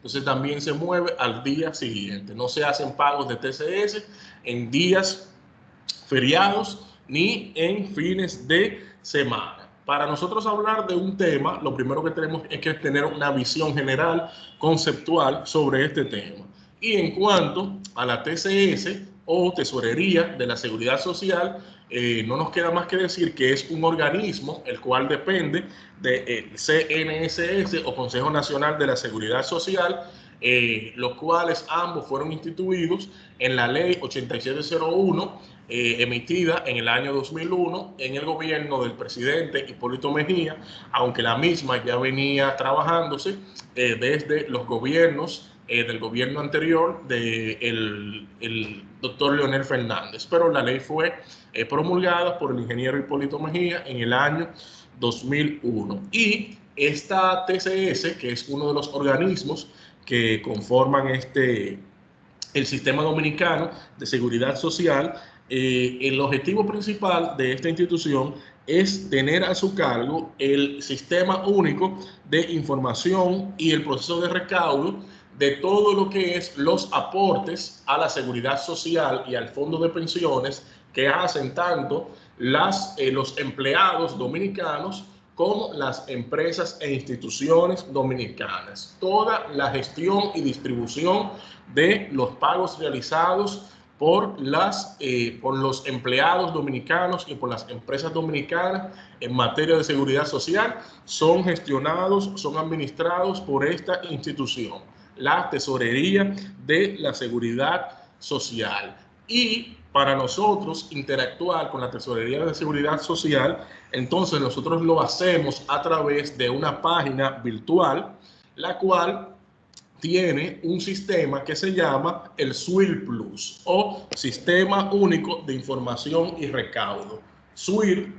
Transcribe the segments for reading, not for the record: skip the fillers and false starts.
entonces también se mueve al día siguiente. No se hacen pagos de TCS en días feriados ni en fines de semana. Para nosotros hablar de un tema, lo primero que tenemos es que tener una visión general, conceptual sobre este tema. Y en cuanto a la TCS o Tesorería de la Seguridad Social, no nos queda más que decir que es un organismo el cual depende del CNSS o Consejo Nacional de la Seguridad Social, los cuales ambos fueron instituidos en la ley 8701 emitida en el año 2001 en el gobierno del presidente Hipólito Mejía, aunque la misma ya venía trabajándose desde los gobiernos del gobierno anterior del doctor Leonel Fernández, pero la ley fue promulgada por el ingeniero Hipólito Mejía en el año 2001. Y esta TCS, que es uno de los organismos que conforman el sistema dominicano de seguridad social, el objetivo principal de esta institución es tener a su cargo el sistema único de información y el proceso de recaudo de todo lo que es los aportes a la seguridad social y al fondo de pensiones que hacen tanto los empleados dominicanos como las empresas e instituciones dominicanas. Toda la gestión y distribución de los pagos realizados por los empleados dominicanos y por las empresas dominicanas en materia de seguridad social son gestionados, son administrados por esta institución, la Tesorería de la Seguridad Social. Y para nosotros interactuar con la Tesorería de la Seguridad Social, entonces nosotros lo hacemos a través de una página virtual, la cual tiene un sistema que se llama el SWIR Plus o Sistema Único de Información y Recaudo. SWIR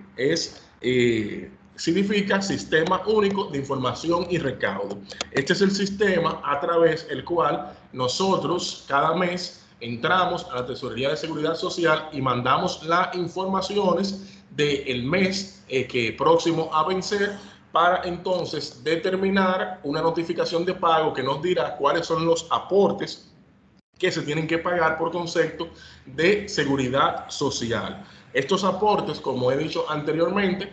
significa Sistema Único de Información y Recaudo. Este es el sistema a través del cual nosotros cada mes entramos a la Tesorería de Seguridad Social y mandamos las informaciones del mes que próximo a vencer, para entonces determinar una notificación de pago que nos dirá cuáles son los aportes que se tienen que pagar por concepto de seguridad social. Estos aportes, como he dicho anteriormente,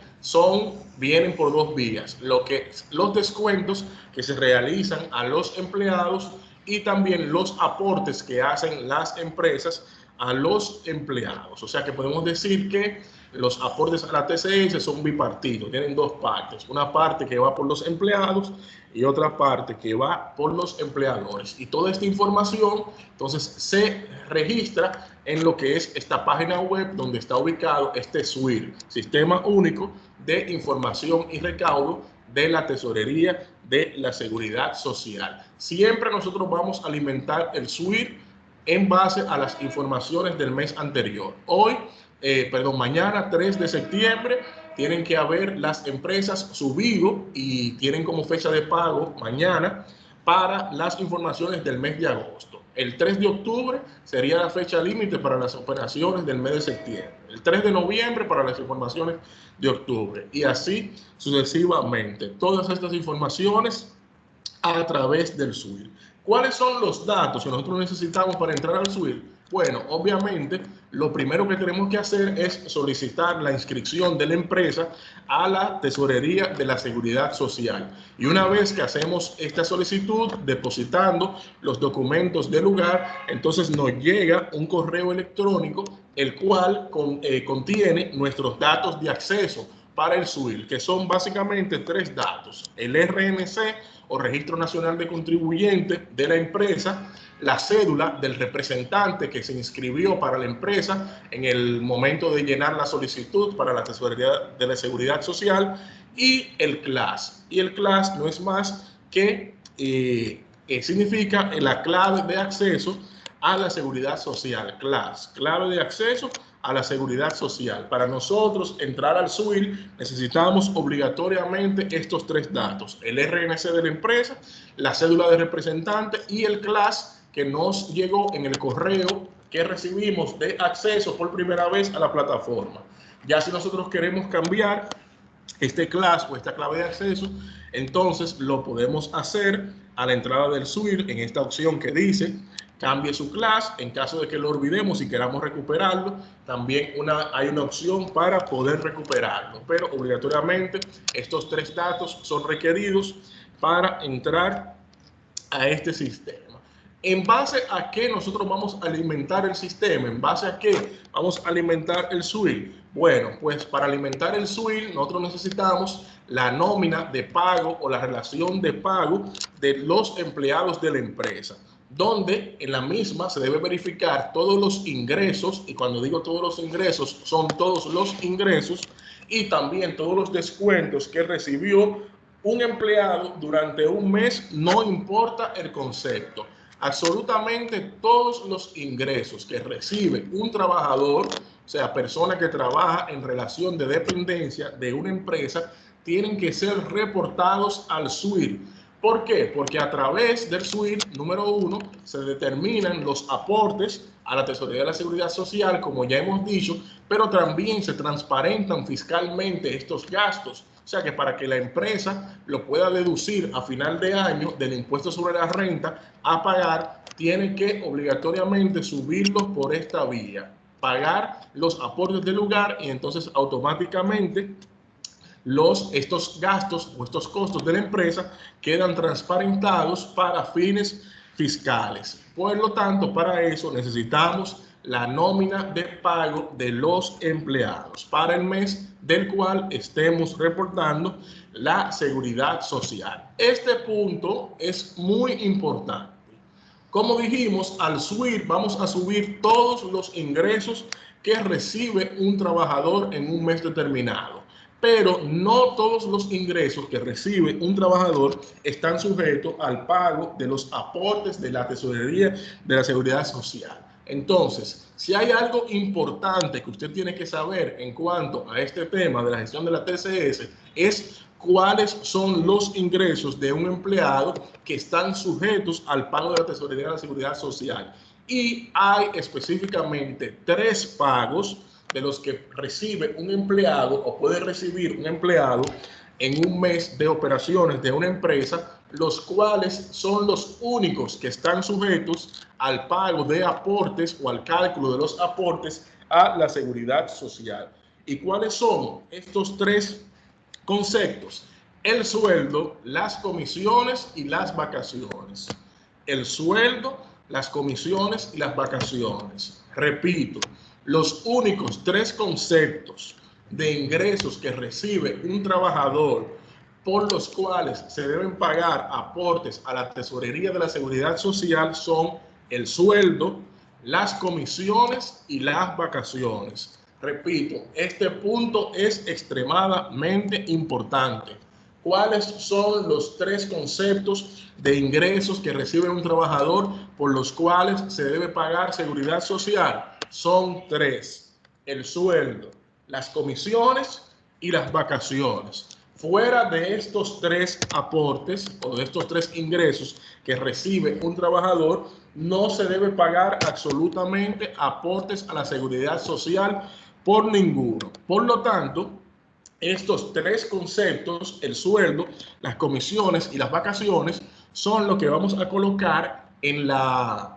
vienen por dos vías: los descuentos que se realizan a los empleados y también los aportes que hacen las empresas a los empleados. O sea que podemos decir que los aportes a la TCS son bipartidos, tienen dos partes: una parte que va por los empleados y otra parte que va por los empleadores. Y toda esta información entonces se registra en lo que es esta página web donde está ubicado este SWIR, Sistema Único de Información y Recaudo de la Tesorería de la Seguridad Social. Siempre nosotros vamos a alimentar el SWIR en base a las informaciones del mes anterior. Mañana 3 de septiembre tienen que haber las empresas subido y tienen como fecha de pago mañana para las informaciones del mes de agosto. El 3 de octubre sería la fecha límite para las operaciones del mes de septiembre. El 3 de noviembre para las informaciones de octubre y así sucesivamente. Todas estas informaciones a través del SWIR. ¿Cuáles son los datos que nosotros necesitamos para entrar al SWIR? Bueno, obviamente, lo primero que tenemos que hacer es solicitar la inscripción de la empresa a la Tesorería de la Seguridad Social. Y una vez que hacemos esta solicitud, depositando los documentos del lugar, entonces nos llega un correo electrónico, el cual contiene nuestros datos de acceso para el SWIR, que son básicamente tres datos: el RNC o Registro Nacional de Contribuyentes de la empresa, la cédula del representante que se inscribió para la empresa en el momento de llenar la solicitud para la Tesorería de la Seguridad Social, y el CLAS. Y el CLAS no es más que significa la clave de acceso a la seguridad social. CLAS, clave de acceso a la seguridad social. Para nosotros entrar al SWIR necesitamos obligatoriamente estos tres datos: el RNC de la empresa, la cédula de representante y el CLAS que nos llegó en el correo que recibimos de acceso por primera vez a la plataforma. Ya si nosotros queremos cambiar este class o esta clave de acceso, entonces lo podemos hacer a la entrada del SWIR en esta opción que dice cambie su class. En caso de que lo olvidemos y queramos recuperarlo, también hay una opción para poder recuperarlo, pero obligatoriamente estos 3 datos son requeridos para entrar a este sistema. ¿En base a qué nosotros vamos a alimentar el sistema? ¿En base a qué vamos a alimentar el SWIR? Bueno, pues para alimentar el SWIR nosotros necesitamos la nómina de pago o la relación de pago de los empleados de la empresa, donde en la misma se debe verificar todos los ingresos, y cuando digo todos los ingresos, son todos los ingresos y también todos los descuentos que recibió un empleado durante un mes, no importa el concepto. Absolutamente todos los ingresos que recibe un trabajador, o sea, persona que trabaja en relación de dependencia de una empresa, tienen que ser reportados al SWIR. ¿Por qué? Porque a través del SWIR, número 1, se determinan los aportes a la Tesorería de la Seguridad Social, como ya hemos dicho, pero también se transparentan fiscalmente estos gastos. O sea que para que la empresa lo pueda deducir a final de año del impuesto sobre la renta a pagar, tiene que obligatoriamente subirlos por esta vía, pagar los aportes del lugar, y entonces automáticamente estos gastos o estos costos de la empresa quedan transparentados para fines fiscales. Por lo tanto, para eso necesitamos la nómina de pago de los empleados para el mes del cual estemos reportando la seguridad social. Este punto es muy importante. Como dijimos, al SWIR vamos a subir todos los ingresos que recibe un trabajador en un mes determinado, pero no todos los ingresos que recibe un trabajador están sujetos al pago de los aportes de la Tesorería de la Seguridad Social. Entonces, si hay algo importante que usted tiene que saber en cuanto a este tema de la gestión de la TCS, es cuáles son los ingresos de un empleado que están sujetos al pago de la Tesorería de la Seguridad Social. Y hay específicamente 3 pagos de los que recibe un empleado o puede recibir un empleado en un mes de operaciones de una empresa, los cuales son los únicos que están sujetos al pago de aportes o al cálculo de los aportes a la seguridad social. ¿Y cuáles son estos 3 conceptos? El sueldo, las comisiones y las vacaciones. El sueldo, las comisiones y las vacaciones. Repito, los únicos 3 conceptos de ingresos que recibe un trabajador por los cuales se deben pagar aportes a la Tesorería de la Seguridad Social son el sueldo, las comisiones y las vacaciones. Repito, este punto es extremadamente importante. ¿Cuáles son los 3 conceptos de ingresos que recibe un trabajador por los cuales se debe pagar seguridad social? Son 3: el sueldo, las comisiones y las vacaciones. Fuera de estos 3 aportes o de estos 3 ingresos que recibe un trabajador, no se debe pagar absolutamente aportes a la seguridad social por ninguno. Por lo tanto, estos 3 conceptos, el sueldo, las comisiones y las vacaciones, son lo que vamos a colocar en la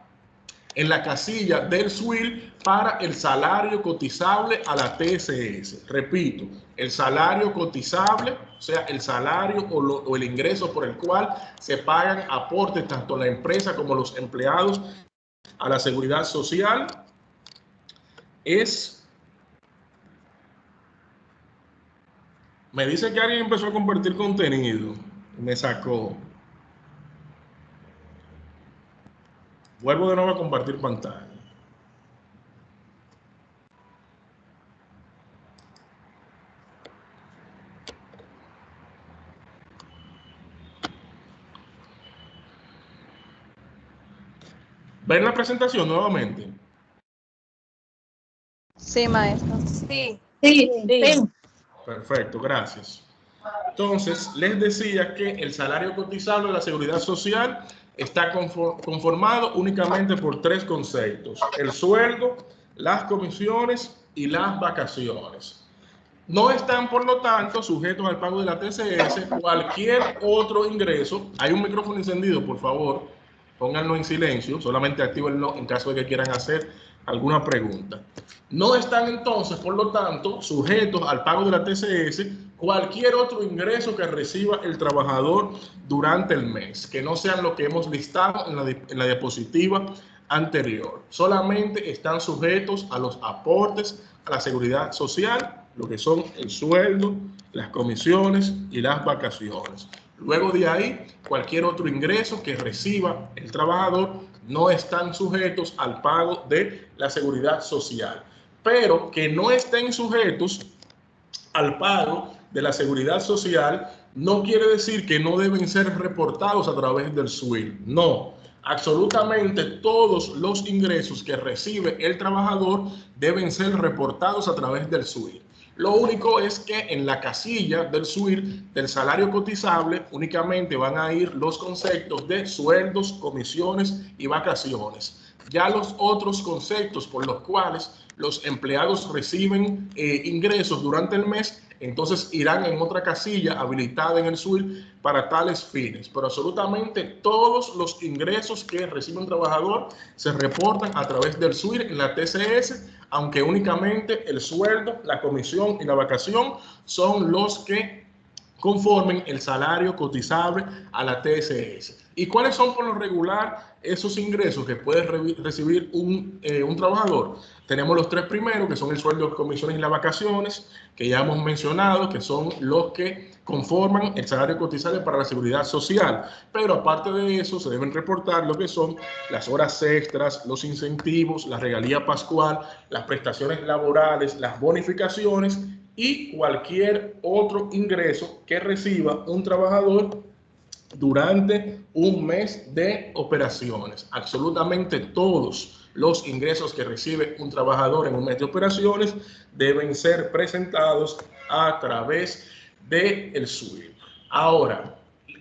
casilla del SWIR para el salario cotizable a la TSS. Repito, el salario cotizable, o sea, el salario o el ingreso por el cual se pagan aportes tanto la empresa como los empleados a la seguridad social, es... Me dice que alguien empezó a compartir contenido. Me sacó. Vuelvo de nuevo a compartir pantalla. ¿Ven la presentación nuevamente? Sí, maestro. Sí. Perfecto, gracias. Entonces, les decía que el salario cotizable de la Seguridad Social está conformado únicamente por 3 conceptos: el sueldo, las comisiones y las vacaciones. No están, por lo tanto, sujetos al pago de la TCS cualquier otro ingreso. Hay un micrófono encendido, por favor, pónganlo en silencio, solamente actívenlo en caso de que quieran hacer alguna pregunta. No están entonces, por lo tanto, sujetos al pago de la TCS cualquier otro ingreso que reciba el trabajador durante el mes, que no sean lo que hemos listado en la diapositiva anterior. Solamente están sujetos a los aportes a la seguridad social, lo que son el sueldo, las comisiones y las vacaciones. Luego de ahí, cualquier otro ingreso que reciba el trabajador no están sujetos al pago de la seguridad social. Pero que no estén sujetos al pago de la seguridad social no quiere decir que no deben ser reportados a través del SWIL. No, absolutamente todos los ingresos que recibe el trabajador deben ser reportados a través del SWIL. Lo único es que en la casilla del SWIL, del salario cotizable, únicamente van a ir los conceptos de sueldos, comisiones y vacaciones. Ya los otros conceptos por los cuales los empleados reciben ingresos durante el mes, entonces irán en otra casilla habilitada en el SWIL para tales fines. Pero absolutamente todos los ingresos que recibe un trabajador se reportan a través del SWIL en la TCS, aunque únicamente el sueldo, la comisión y la vacación son los que conformen el salario cotizable a la TCS. ¿Y cuáles son por lo regular esos ingresos que puede recibir un trabajador? Tenemos los tres primeros, que son el sueldo, comisiones y las vacaciones, que ya hemos mencionado, que son los que conforman el salario cotizable para la seguridad social. Pero aparte de eso, se deben reportar lo que son las horas extras, los incentivos, la regalía pascual, las prestaciones laborales, las bonificaciones y cualquier otro ingreso que reciba un trabajador durante un mes de operaciones. Absolutamente todos los ingresos que recibe un trabajador en un mes de operaciones deben ser presentados a través del SWIL. Ahora,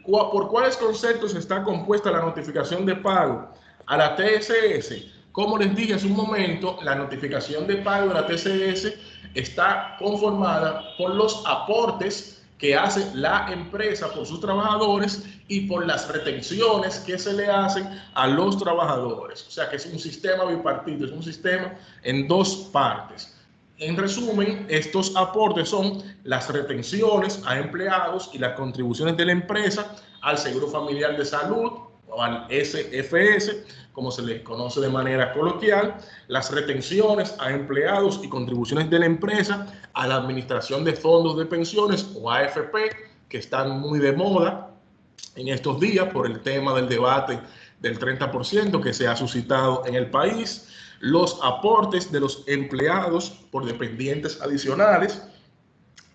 ¿por cuáles conceptos está compuesta la notificación de pago a la TCS? Como les dije hace un momento, la notificación de pago de la TCS está conformada por los aportes que hace la empresa por sus trabajadores y por las retenciones que se le hacen a los trabajadores. O sea que es un sistema bipartito, es un sistema en dos partes. En resumen, estos aportes son las retenciones a empleados y las contribuciones de la empresa al Seguro Familiar de Salud o al SFS, como se les conoce de manera coloquial, las retenciones a empleados y contribuciones de la empresa a la Administración de Fondos de Pensiones o AFP, que están muy de moda en estos días por el tema del debate del 30% que se ha suscitado en el país, los aportes de los empleados por dependientes adicionales.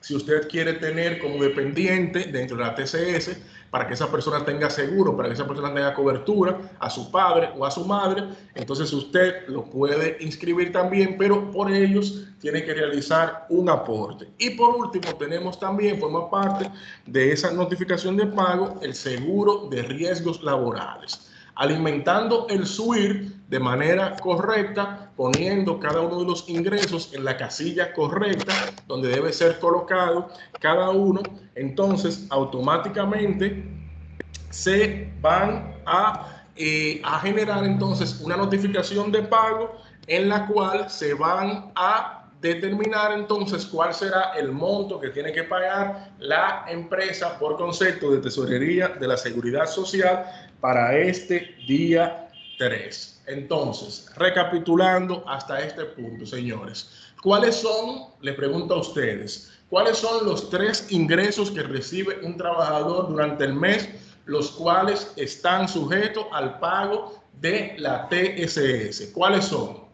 Si usted quiere tener como dependiente dentro de la TCS, para que esa persona tenga seguro, para que esa persona tenga cobertura a su padre o a su madre, entonces usted lo puede inscribir también, pero por ellos tiene que realizar un aporte. Y por último, tenemos también, forma parte de esa notificación de pago, el seguro de riesgos laborales. Alimentando el SWIR de manera correcta, poniendo cada uno de los ingresos en la casilla correcta donde debe ser colocado cada uno, entonces automáticamente se van a generar entonces una notificación de pago en la cual se van a determinar entonces cuál será el monto que tiene que pagar la empresa por concepto de tesorería de la seguridad social para este día 3. Entonces, recapitulando hasta este punto, señores, ¿cuáles son, les pregunto a ustedes, cuáles son los tres ingresos que recibe un trabajador durante el mes, los cuales están sujetos al pago de la TSS? ¿Cuáles son?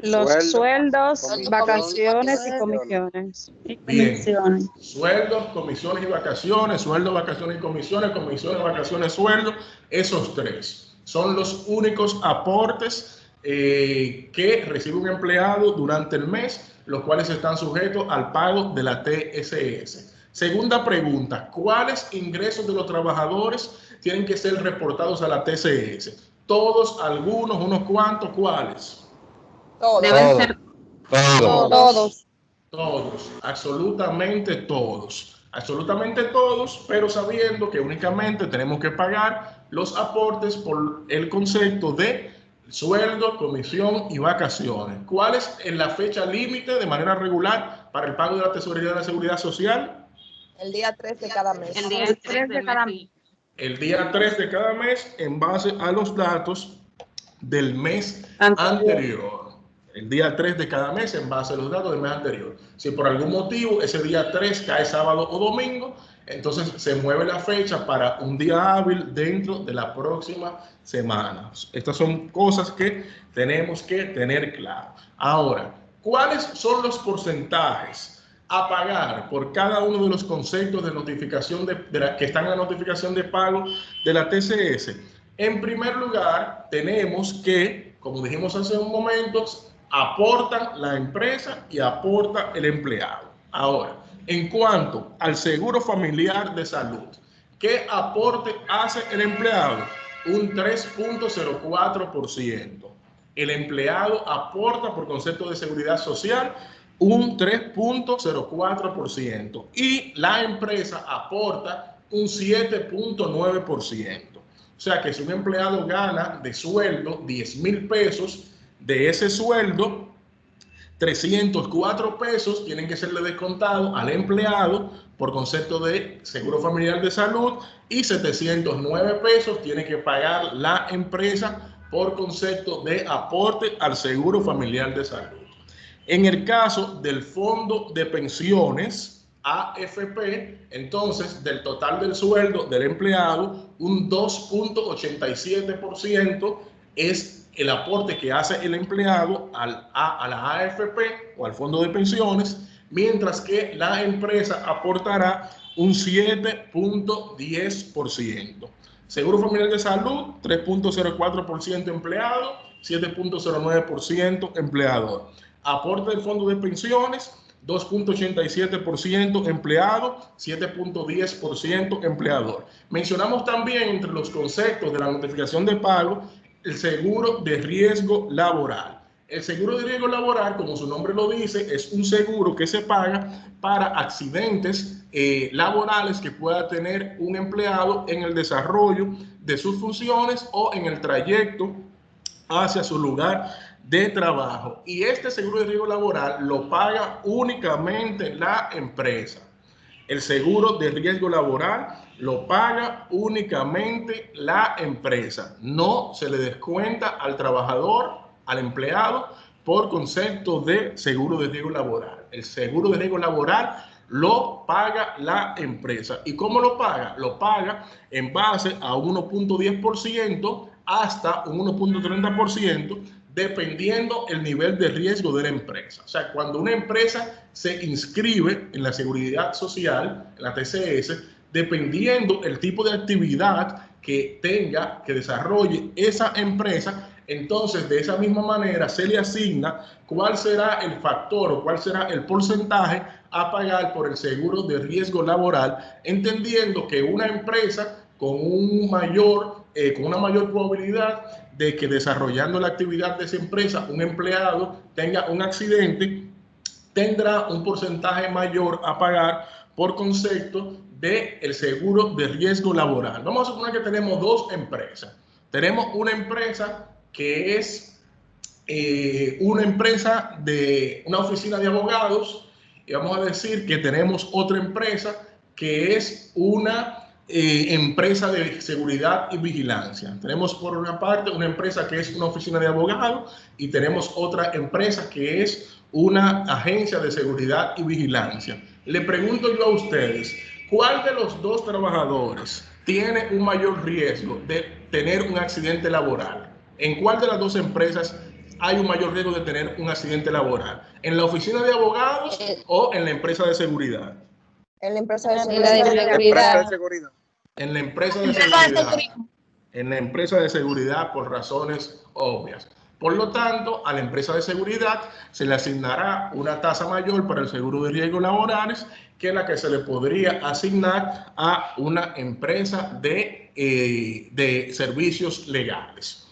Los sueldos, comisión, vacaciones y comisiones. Bien, sueldos, comisiones y vacaciones, sueldos, vacaciones y comisiones, comisiones, vacaciones, sueldos, esos tres son los únicos aportes que recibe un empleado durante el mes, los cuales están sujetos al pago de la TSS. Segunda pregunta, ¿cuáles ingresos de los trabajadores tienen que ser reportados a la TSS? ¿Todos, algunos, unos cuantos, cuáles? Todos. Deben ser Todo. todos. Todos, absolutamente todos, pero sabiendo que únicamente tenemos que pagar los aportes por el concepto de sueldo, comisión y vacaciones. ¿Cuál es la fecha límite de manera regular para el pago de la tesorería de la Seguridad Social? El día 3 de cada mes. El día 3 de cada mes. El día 3 de cada mes en base a los datos del mes anterior. El día 3 de cada mes en base a los datos del mes anterior. Si por algún motivo ese día 3 cae sábado o domingo, entonces se mueve la fecha para un día hábil dentro de la próxima semana. Estas son cosas que tenemos que tener claro. Ahora, ¿cuáles son los porcentajes a pagar por cada uno de los conceptos de notificación que están en la notificación de pago de la TCS? En primer lugar, tenemos que, como dijimos hace un momento, aportan la empresa y aporta el empleado. Ahora, en cuanto al seguro familiar de salud, ¿qué aporte hace el empleado? Un 3.04%. El empleado aporta por concepto de seguridad social un 3.04% y la empresa aporta un 7.9%. O sea que si un empleado gana de sueldo 10,000 pesos, de ese sueldo, 304 pesos tienen que serle descontados al empleado por concepto de seguro familiar de salud y 709 pesos tiene que pagar la empresa por concepto de aporte al seguro familiar de salud. En el caso del fondo de pensiones, AFP, entonces del total del sueldo del empleado, un 2.87% es el aporte que hace el empleado a la AFP o al fondo de pensiones, mientras que la empresa aportará un 7.10%. Seguro familiar de salud, 3.04% empleado, 7.09% empleador. Aporte del fondo de pensiones, 2.87% empleado, 7.10% empleador. Mencionamos también entre los conceptos de la notificación de pago el seguro de riesgo laboral. El seguro de riesgo laboral, como su nombre lo dice, es un seguro que se paga para accidentes laborales que pueda tener un empleado en el desarrollo de sus funciones o en el trayecto hacia su lugar de trabajo. Y este seguro de riesgo laboral lo paga únicamente la empresa. El seguro de riesgo laboral lo paga únicamente la empresa. No se le descuenta al trabajador, al empleado, por concepto de seguro de riesgo laboral. El seguro de riesgo laboral lo paga la empresa. ¿Y cómo lo paga? Lo paga en base a 1.10% hasta un 1.30%, dependiendo el nivel de riesgo de la empresa. O sea, cuando una empresa se inscribe en la Seguridad Social, en la TCS, dependiendo el tipo de actividad que tenga, que desarrolle esa empresa, entonces de esa misma manera se le asigna cuál será el factor o cuál será el porcentaje a pagar por el seguro de riesgo laboral, entendiendo que una empresa con una mayor probabilidad de que desarrollando la actividad de esa empresa un empleado tenga un accidente, tendrá un porcentaje mayor a pagar por concepto del seguro de riesgo laboral. Vamos a suponer que tenemos dos empresas. Tenemos una empresa que es una empresa de una oficina de abogados y vamos a decir que tenemos otra empresa que es una empresa de seguridad y vigilancia. Tenemos por una parte una empresa que es una oficina de abogados y tenemos otra empresa que es una agencia de seguridad y vigilancia. Le pregunto yo a ustedes, ¿cuál de los dos trabajadores tiene un mayor riesgo de tener un accidente laboral? ¿En cuál de las dos empresas hay un mayor riesgo de tener un accidente laboral? ¿En la oficina de abogados o en la empresa de seguridad? En la empresa de seguridad. En la empresa de seguridad. En la empresa de seguridad por razones obvias. Por lo tanto, a la empresa de seguridad se le asignará una tasa mayor para el seguro de riesgos laborales que la que se le podría asignar a una empresa de servicios legales.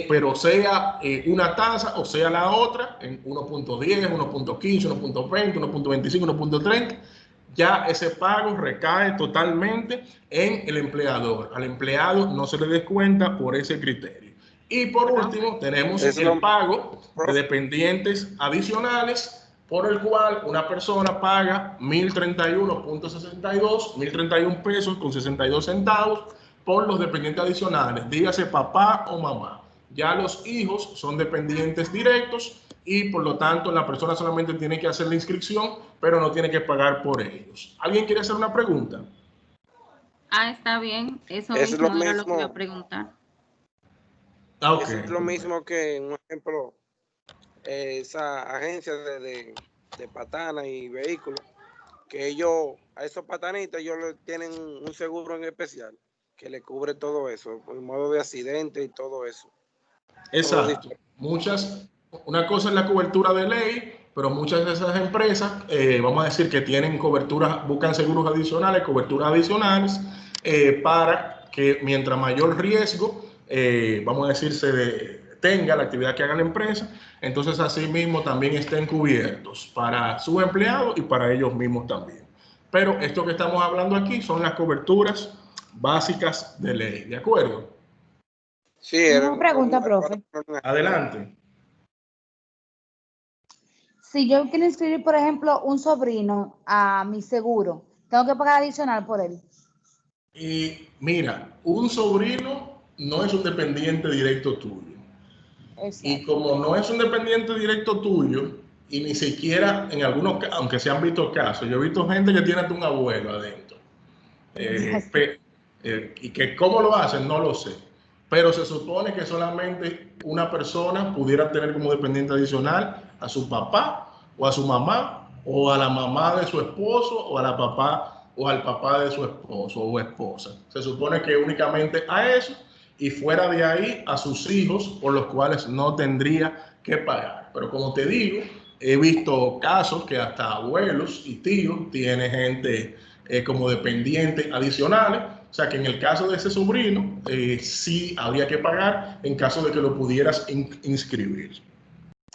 pero sea una tasa o sea la otra, en 1.10, 1.15, 1.20, 1.25, 1.30, ya ese pago recae totalmente en el empleador. Al empleado no se le descuenta por ese criterio. Y por último, tenemos el pago de dependientes adicionales, por el cual una persona paga 1.031.62, 1.031 pesos con 62 centavos por los dependientes adicionales, dígase papá o mamá. Ya los hijos son dependientes directos y por lo tanto la persona solamente tiene que hacer la inscripción, pero no tiene que pagar por ellos. ¿Alguien quiere hacer una pregunta? Está bien. Eso mismo era lo que iba a preguntar. Okay. Es lo mismo que, un ejemplo, esa agencia de patanas y vehículos, que ellos, a esos patanitos, ellos tienen un seguro en especial que le cubre todo eso, en modo de accidente y todo eso. Exacto. Una cosa es la cobertura de ley, pero muchas de esas empresas, vamos a decir que tienen coberturas, buscan seguros adicionales, coberturas adicionales, para que mientras mayor riesgo, vamos a decir, tenga la actividad que haga la empresa, entonces así mismo también estén cubiertos para sus empleados y para ellos mismos también. Pero esto que estamos hablando aquí son las coberturas básicas de ley, ¿de acuerdo? Sí, una pregunta, profe. Adelante. Si yo quiero inscribir, por ejemplo, un sobrino a mi seguro, ¿tengo que pagar adicional por él? Y mira, un sobrino no es un dependiente directo tuyo. Exacto. Y como no es un dependiente directo tuyo, y ni siquiera en algunos, aunque se han visto casos, yo he visto gente que tiene a un abuelo adentro. Y que cómo lo hacen, no lo sé. Pero se supone que solamente una persona pudiera tener como dependiente adicional a su papá o a su mamá o a la mamá de su esposo o a la papá o al papá de su esposo o esposa. Se supone que únicamente a eso y fuera de ahí a sus hijos por los cuales no tendría que pagar. Pero como te digo, he visto casos que hasta abuelos y tíos tienen gente como dependientes adicionales. O sea que en el caso de ese sobrino, sí habría que pagar en caso de que lo pudieras inscribir.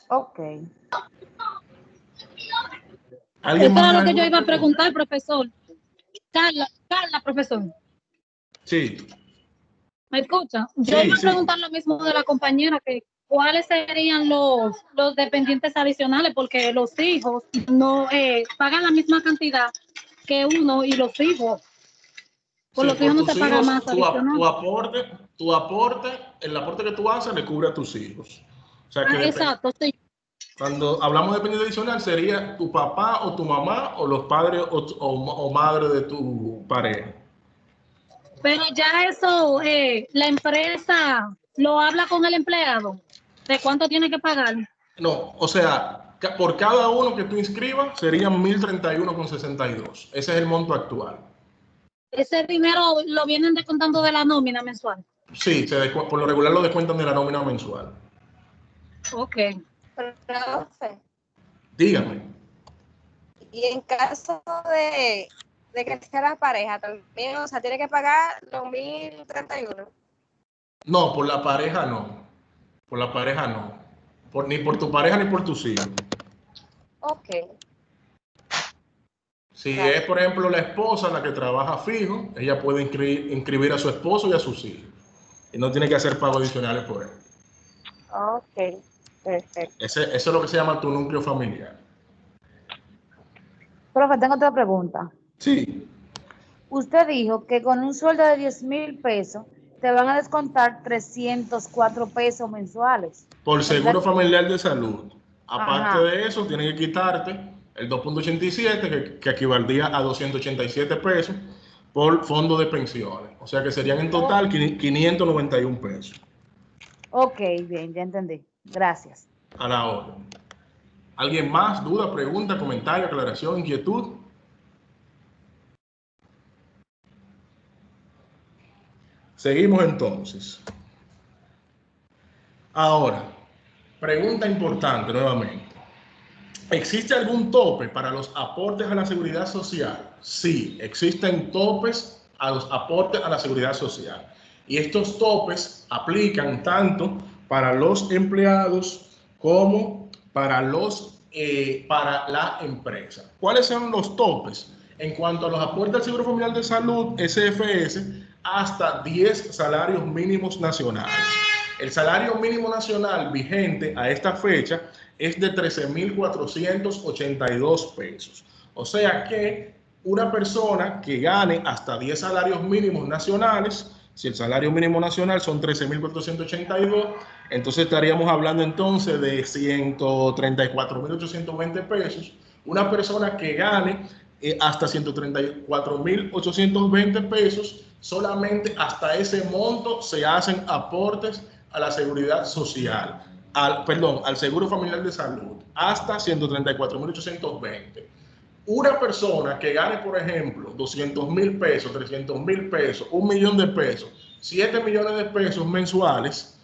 Ok. Eso era lo que yo iba a preguntar, profesor. Carla, profesor. Sí. ¿Me escucha? Yo iba a preguntar lo mismo de la compañera, que cuáles serían los dependientes adicionales, porque los hijos no pagan la misma cantidad que uno y los hijos. Por los hijos no se paga más adicional. Tu aporte, el aporte que tú haces le cubre a tus hijos. O sea que exacto, sí. Cuando hablamos de dependiente adicional, sería tu papá o tu mamá o los padres o madre de tu pareja. Pero ya eso, la empresa lo habla con el empleado, ¿de cuánto tiene que pagar? No, o sea, por cada uno que tú inscribas serían 1.031,62. Ese es el monto actual. ¿Ese dinero lo vienen descontando de la nómina mensual? Sí, por lo regular lo descuentan de la nómina mensual. Ok. Profe. Dígame. Y en caso de que sea la pareja también, o sea, tiene que pagar los 1.031. No, por la pareja no. Por la pareja no. Ni por tu pareja ni por tus hijos. Ok. Si es, por ejemplo, la esposa la que trabaja fijo, ella puede inscribir a su esposo y a sus hijos. Y no tiene que hacer pagos adicionales por él. Ok, perfecto. Eso es lo que se llama tu núcleo familiar. Profe, tengo otra pregunta. Sí. Usted dijo que con un sueldo de 10,000 pesos te van a descontar 304 pesos mensuales. Por seguro familiar de salud. Aparte Ajá. de eso, tienen que quitarte el 2.87, que equivaldría a 287 pesos por fondo de pensiones. O sea que serían en total 591 pesos. Ok, bien, ya entendí. Gracias. A la hora. ¿Alguien más? ¿Duda, pregunta, comentario, aclaración, inquietud? Seguimos entonces. Ahora, pregunta importante nuevamente. ¿Existe algún tope para los aportes a la seguridad social? Sí, existen topes a los aportes a la seguridad social. Y estos topes aplican tanto para los empleados como para la empresa. ¿Cuáles son los topes? En cuanto a los aportes al Seguro Familiar de Salud, SFS, hasta 10 salarios mínimos nacionales. El salario mínimo nacional vigente a esta fecha es de 13.482 pesos. O sea que una persona que gane hasta 10 salarios mínimos nacionales, si el salario mínimo nacional son 13.482, entonces estaríamos hablando entonces de 134.820 pesos. Una persona que gane hasta 134.820 pesos, solamente hasta ese monto se hacen aportes a la seguridad social, al Seguro Familiar de Salud, hasta 134.820. Una persona que gane, por ejemplo, 200.000 pesos, 300.000 pesos, 1 millón de pesos, 7 millones de pesos mensuales,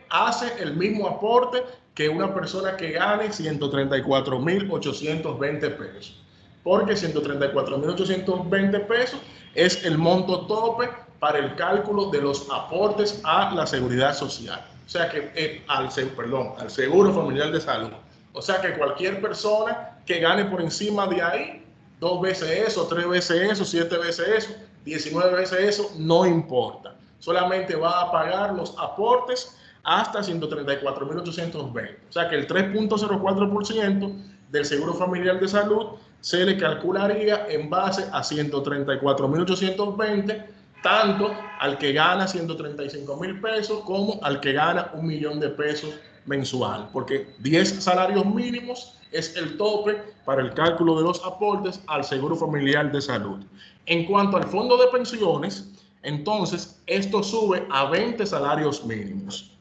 hace el mismo aporte que una persona que gane 134.820 pesos. Porque 134.820 pesos es el monto tope para el cálculo de los aportes a la seguridad social. O sea que, al Seguro Familiar de Salud. O sea que cualquier persona que gane por encima de ahí, 2 veces eso, 3 veces eso, 7 veces eso, 19 veces eso, no importa. Solamente va a pagar los aportes hasta 134.820. O sea que el 3.04% del Seguro Familiar de Salud se le calcularía en base a 134.820, tanto al que gana 135.000 pesos como al que gana 1 millón de pesos mensual, porque 10 salarios mínimos es el tope para el cálculo de los aportes al Seguro Familiar de Salud. En cuanto al fondo de pensiones, entonces esto sube a 20 salarios mínimos,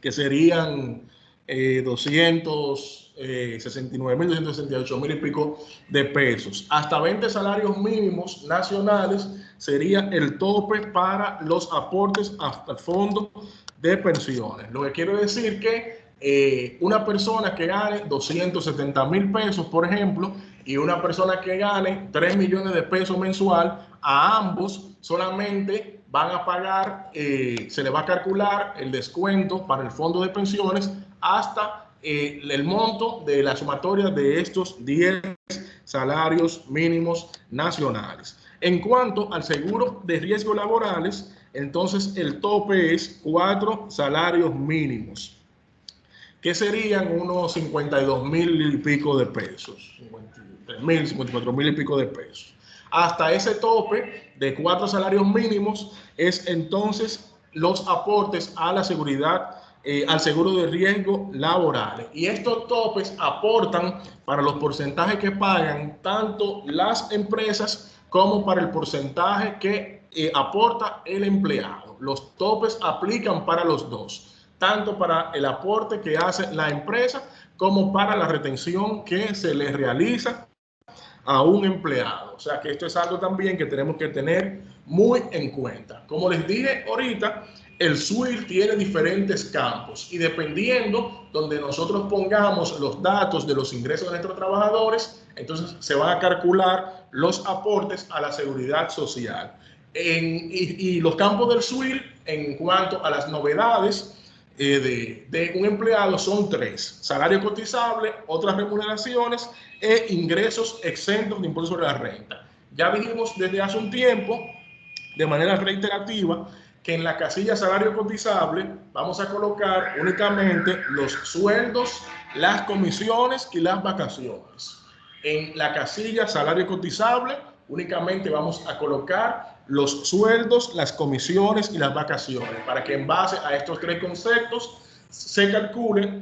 que serían 269.268 y pico de pesos. Hasta 20 salarios mínimos nacionales sería el tope para los aportes al fondo de pensiones. Lo que quiero decir que una persona que gane 270.000 pesos, por ejemplo, y una persona que gane 3 millones de pesos mensual, a ambos solamente van a pagar, se le va a calcular el descuento para el fondo de pensiones hasta el monto de la sumatoria de estos 10 salarios mínimos nacionales. En cuanto al seguro de riesgos laborales, entonces el tope es 4 salarios mínimos, que serían unos 52.000 y pico de pesos, 53.000, 54.000 y pico de pesos. Hasta ese tope de 4 salarios mínimos es entonces los aportes a la seguridad, al seguro de riesgo laborales. Y estos topes aportan para los porcentajes que pagan tanto las empresas como para el porcentaje que aporta el empleado. Los topes aplican para los dos, tanto para el aporte que hace la empresa como para la retención que se le realiza a un empleado. O sea que esto es algo también que tenemos que tener muy en cuenta. Como les dije ahorita, el SWIR tiene diferentes campos y dependiendo donde nosotros pongamos los datos de los ingresos de nuestros trabajadores, entonces se van a calcular los aportes a la seguridad social. Y los campos del SWIR, en cuanto a las novedades de un empleado, son 3: salario cotizable, otras remuneraciones e ingresos exentos de impuesto sobre la renta. Ya dijimos desde hace un tiempo, de manera reiterativa, que en la casilla salario cotizable vamos a colocar únicamente los sueldos, las comisiones y las vacaciones. En la casilla salario cotizable únicamente vamos a colocar los sueldos, las comisiones y las vacaciones, para que en base a estos 3 conceptos se calcule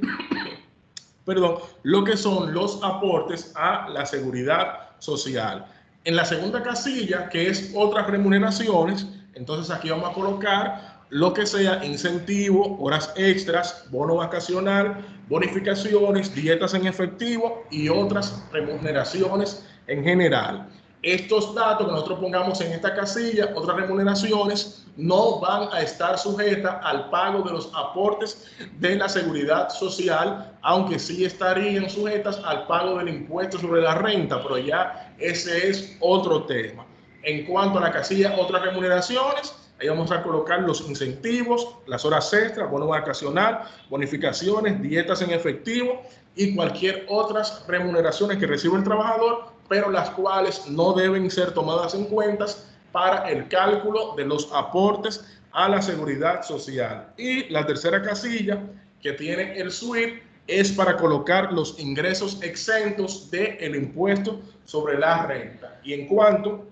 lo que son los aportes a la seguridad social. En la segunda casilla, que es otras remuneraciones, entonces aquí vamos a colocar lo que sea incentivo, horas extras, bono vacacional, bonificaciones, dietas en efectivo y otras remuneraciones en general. Estos datos que nosotros pongamos en esta casilla, otras remuneraciones, no van a estar sujetas al pago de los aportes de la seguridad social, aunque sí estarían sujetas al pago del impuesto sobre la renta, pero ya ese es otro tema. En cuanto a la casilla otras remuneraciones, Ahí vamos a colocar los incentivos, las horas extras, bono vacacional, bonificaciones, dietas en efectivo y cualquier otras remuneraciones que recibe el trabajador, pero las cuales no deben ser tomadas en cuenta para el cálculo de los aportes a la seguridad social. Y la tercera casilla que tiene el SUIR es para colocar los ingresos exentos del impuesto sobre la renta. Y en cuanto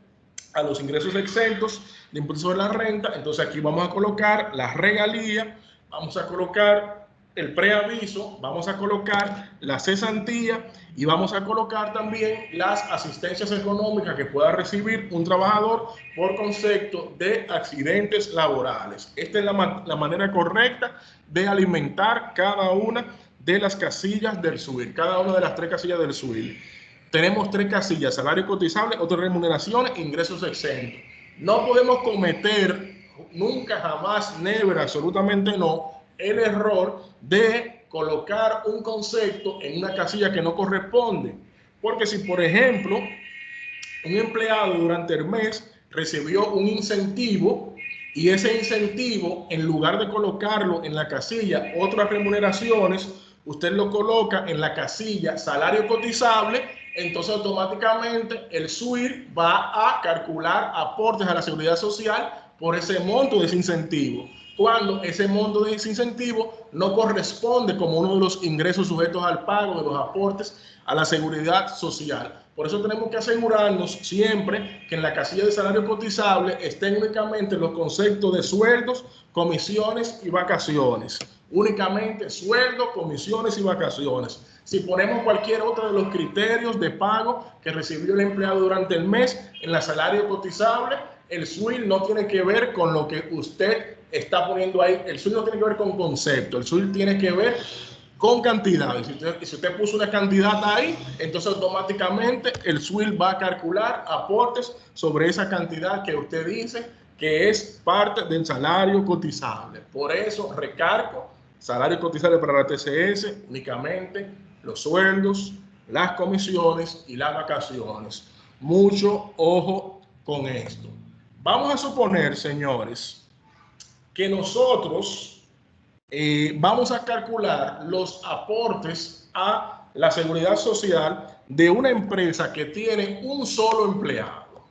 a los ingresos exentos de impuesto sobre la renta, entonces aquí vamos a colocar la regalía, vamos a colocar el preaviso, vamos a colocar la cesantía y vamos a colocar también las asistencias económicas que pueda recibir un trabajador por concepto de accidentes laborales. Esta es la manera correcta de alimentar cada una de las casillas del SUIR, cada una de las 3 casillas del SUIR. Tenemos 3 casillas: salario cotizable, otras remuneraciones, ingresos exentos. No podemos cometer nunca, jamás, never, absolutamente no, el error de colocar un concepto en una casilla que no corresponde. Porque si, por ejemplo, un empleado durante el mes recibió un incentivo y ese incentivo, en lugar de colocarlo en la casilla otras remuneraciones, usted lo coloca en la casilla salario cotizable, entonces automáticamente el SUIR va a calcular aportes a la seguridad social por ese monto de ese incentivo, cuando ese monto de ese incentivo no corresponde como uno de los ingresos sujetos al pago de los aportes a la seguridad social. Por eso tenemos que asegurarnos siempre que en la casilla de salario cotizable estén únicamente los conceptos de sueldos, comisiones y vacaciones. Únicamente sueldo, comisiones y vacaciones. Si ponemos cualquier otro de los criterios de pago que recibió el empleado durante el mes en la salario cotizable, el SUIR no tiene que ver con lo que usted está poniendo ahí. El SUIR no tiene que ver con concepto, el SUIR tiene que ver con cantidad. Y si usted puso una cantidad ahí, entonces automáticamente el SUIR va a calcular aportes sobre esa cantidad que usted dice que es parte del salario cotizable. Por eso recargo salario cotizable para la TCS únicamente los sueldos, las comisiones y las vacaciones. Mucho ojo con esto. Vamos a suponer, señores, que nosotros vamos a calcular los aportes a la seguridad social de una empresa que tiene un solo empleado.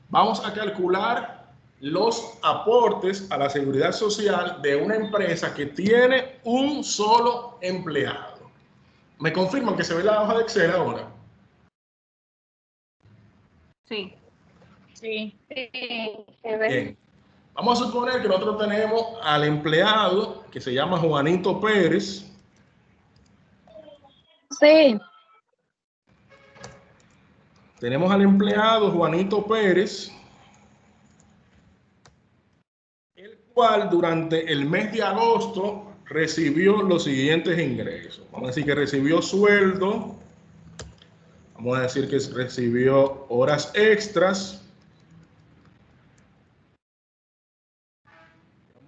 Vamos a calcular los aportes a la seguridad social de una empresa que tiene un solo empleado. ¿Me confirman que se ve la hoja de Excel ahora? Sí. Sí. Bien. Vamos a suponer que nosotros tenemos al empleado que se llama Juanito Pérez. Sí. Tenemos al empleado Juanito Pérez, el cual durante el mes de agosto recibió los siguientes ingresos. Vamos a decir que recibió sueldo, vamos a decir que recibió horas extras,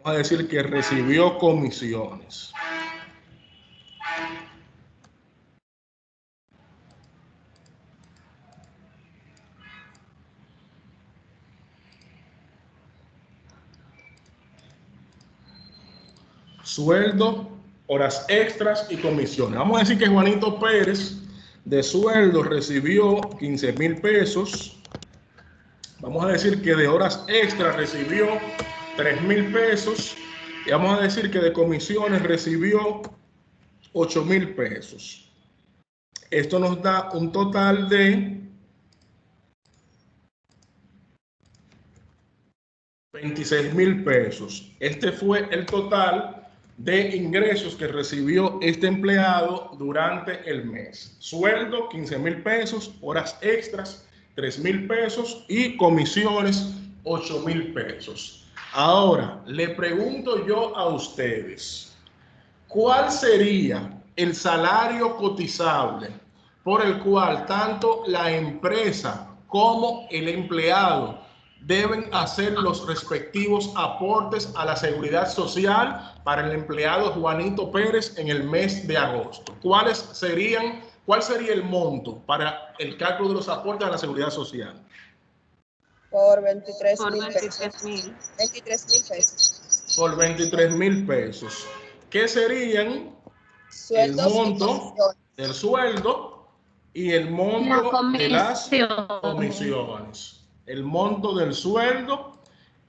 vamos a decir que recibió comisiones. Sueldo, horas extras y comisiones. Vamos a decir que Juanito Pérez de sueldo recibió 15,000 pesos. Vamos a decir que de horas extras recibió 3,000 pesos. Y vamos a decir que de comisiones recibió 8,000 pesos. Esto nos da un total de 26,000 pesos. Este fue el total de ingresos que recibió este empleado durante el mes. Sueldo, 15,000 pesos, horas extras, 3,000 pesos y comisiones, 8,000 pesos. Ahora, le pregunto yo a ustedes, ¿cuál sería el salario cotizable por el cual tanto la empresa como el empleado deben hacer los respectivos aportes a la seguridad social para el empleado Juanito Pérez en el mes de agosto? ¿Cuál sería el monto para el cálculo de los aportes a la seguridad social? Por 23 Por mil 23 pesos. mil. 23 mil pesos. Por 23.000 pesos. ¿Qué serían? El Sueldos y monto comisiones. del sueldo y el La monto de las comisión. comisiones. El monto del sueldo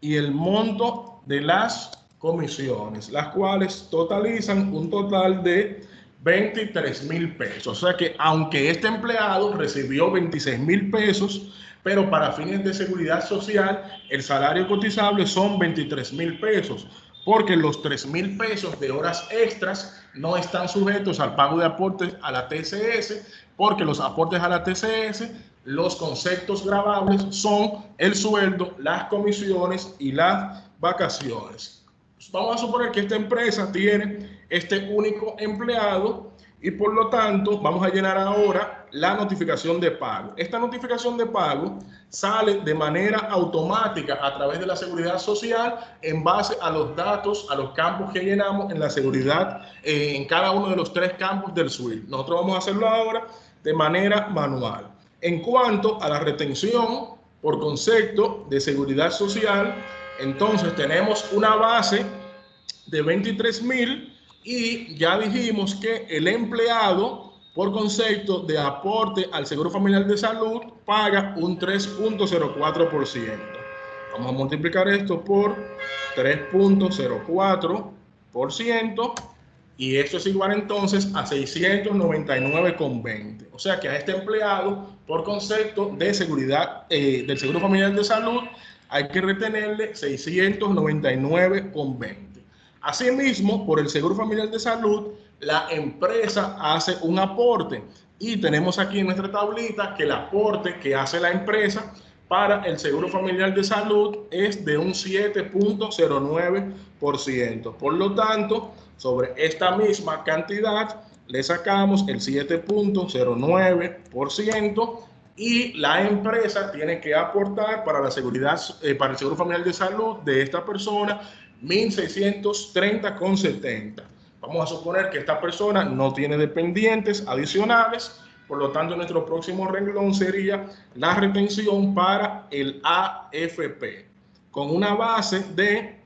y el monto de las comisiones, las cuales totalizan un total de 23.000 pesos. O sea que aunque este empleado recibió 26.000 pesos, pero para fines de seguridad social, el salario cotizable son 23.000 pesos, porque los 3.000 pesos de horas extras no están sujetos al pago de aportes a la TCS, porque los aportes a la TCS, los conceptos gravables son el sueldo, las comisiones y las vacaciones. Vamos a suponer que esta empresa tiene este único empleado y por lo tanto vamos a llenar ahora la notificación de pago. Esta notificación de pago sale de manera automática a través de la seguridad social en base a los datos, a los campos que llenamos en la seguridad, en cada uno de los 3 campos del SWIFT. Nosotros vamos a hacerlo ahora de manera manual. En cuanto a la retención por concepto de seguridad social, entonces tenemos una base de 23.000 y ya dijimos que el empleado por concepto de aporte al Seguro Familiar de Salud paga un 3.04%. Vamos a multiplicar esto por 3.04% y esto es igual entonces a 699,20. O sea que a este empleado por concepto de seguridad del Seguro Familiar de Salud hay que retenerle 699,20. Asimismo, por el Seguro Familiar de Salud, la empresa hace un aporte y tenemos aquí en nuestra tablita que el aporte que hace la empresa para el Seguro Familiar de Salud es de un 7.09%. Por lo tanto, sobre esta misma cantidad le sacamos el 7.09% y la empresa tiene que aportar para la seguridad, para el Seguro Familiar de Salud de esta persona 1.630,70. Vamos a suponer que esta persona no tiene dependientes adicionales, por lo tanto nuestro próximo renglón sería la retención para el AFP con una base de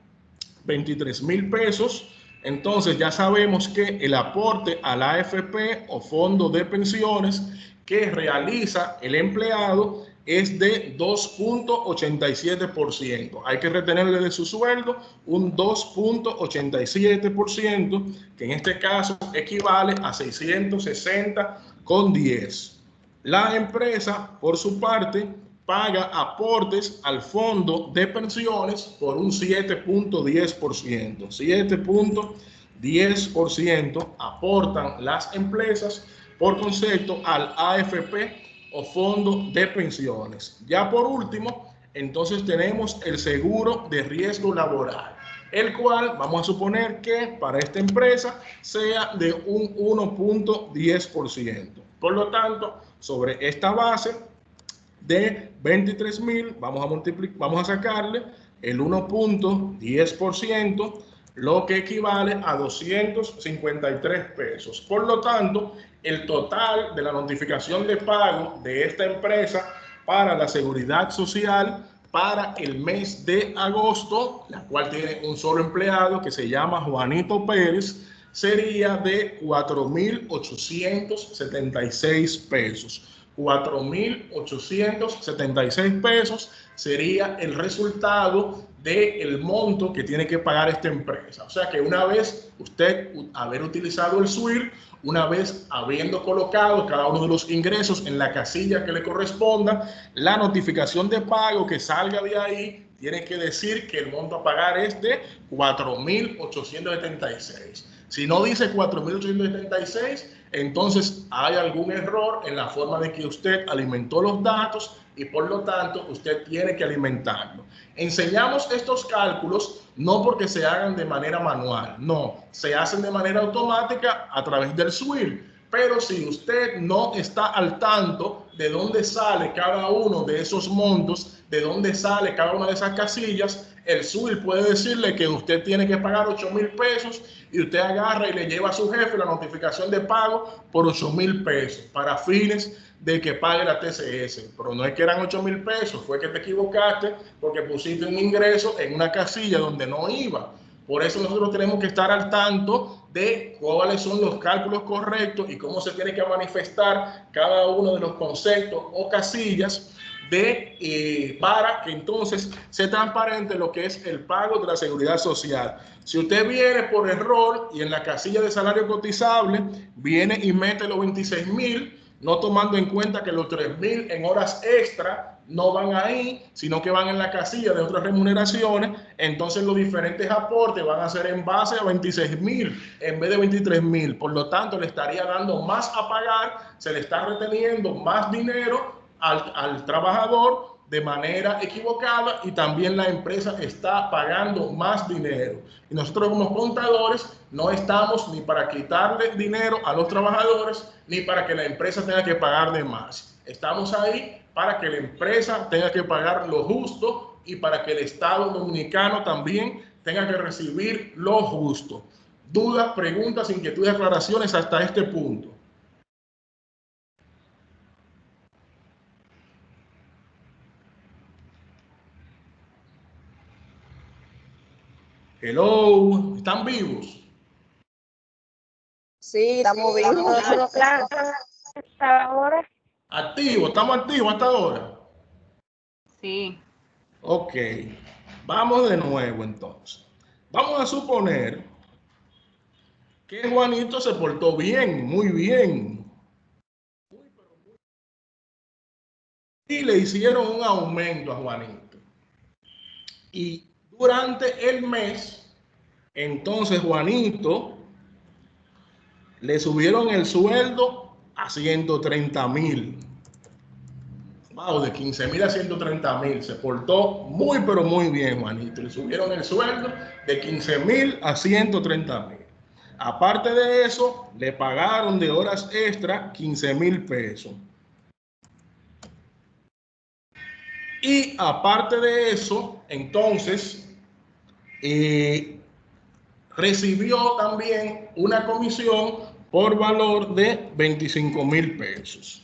23.000 pesos. Entonces ya sabemos que el aporte al AFP o fondo de pensiones que realiza el empleado es de 2.87%. Hay que retenerle de su sueldo un 2.87%, que en este caso equivale a 660,10. La empresa, por su parte, paga aportes al fondo de pensiones por un 7.10%. 7.10% aportan las empresas por concepto al AFP o fondo de pensiones. Ya por último, entonces tenemos el seguro de riesgo laboral, el cual vamos a suponer que para esta empresa sea de un 1.10%. Por lo tanto, sobre esta base de 23.000 vamos a sacarle el 1.10%, lo que equivale a 253 pesos. Por lo tanto, el total de la notificación de pago de esta empresa para la seguridad social para el mes de agosto, la cual tiene un solo empleado que se llama Juanito Pérez, sería de 4.876 pesos. 4.876 pesos sería el resultado del monto que tiene que pagar esta empresa. O sea que una vez usted haber utilizado el SWIFT, una vez habiendo colocado cada uno de los ingresos en la casilla que le corresponda, la notificación de pago que salga de ahí tiene que decir que el monto a pagar es de 4.876. Si no dice 4.876, entonces hay algún error en la forma de que usted alimentó los datos y por lo tanto usted tiene que alimentarlo. Enseñamos estos cálculos no porque se hagan de manera manual, no, se hacen de manera automática a través del SWIFT. Pero si usted no está al tanto de dónde sale cada uno de esos montos, de dónde sale cada una de esas casillas, el SWIFT puede decirle que usted tiene que pagar 8.000 pesos y usted agarra y le lleva a su jefe la notificación de pago por 8.000 pesos para fines de que pague la TCS. Pero no es que eran 8,000 pesos, fue que te equivocaste porque pusiste un ingreso en una casilla donde no iba. Por eso nosotros tenemos que estar al tanto de cuáles son los cálculos correctos y cómo se tiene que manifestar cada uno de los conceptos o casillas para que entonces sea transparente lo que es el pago de la seguridad social. Si usted viene por error y en la casilla de salario cotizable viene y mete los 26,000, no tomando en cuenta que los 3,000 en horas extra no van ahí, sino que van en la casilla de otras remuneraciones, entonces los diferentes aportes van a ser en base a 26,000 en vez de 23,000. Por lo tanto, le estaría dando más a pagar, se le está reteniendo más dinero al trabajador de manera equivocada y también la empresa está pagando más dinero. Y nosotros como contadores no estamos ni para quitarle dinero a los trabajadores ni para que la empresa tenga que pagar de más. Estamos ahí para que la empresa tenga que pagar lo justo y para que el Estado dominicano también tenga que recibir lo justo. Dudas, preguntas, inquietudes, aclaraciones hasta este punto. Hello, ¿están vivos? Sí, estamos vivos. Claro, hasta ahora. Activos, estamos activos hasta ahora. Sí. Ok, vamos de nuevo entonces. Vamos a suponer que Juanito se portó bien, muy bien. Y le hicieron un aumento a Juanito. Y durante el mes, entonces Juanito le subieron el sueldo a 130,000. Wow, de 15,000 a 130,000. Se portó muy, pero muy bien, Juanito. Le subieron el sueldo de 15,000 a 130,000. Aparte de eso, le pagaron de horas extra 15,000 pesos. Y aparte de eso, entonces, recibió también una comisión por valor de 25,000 pesos.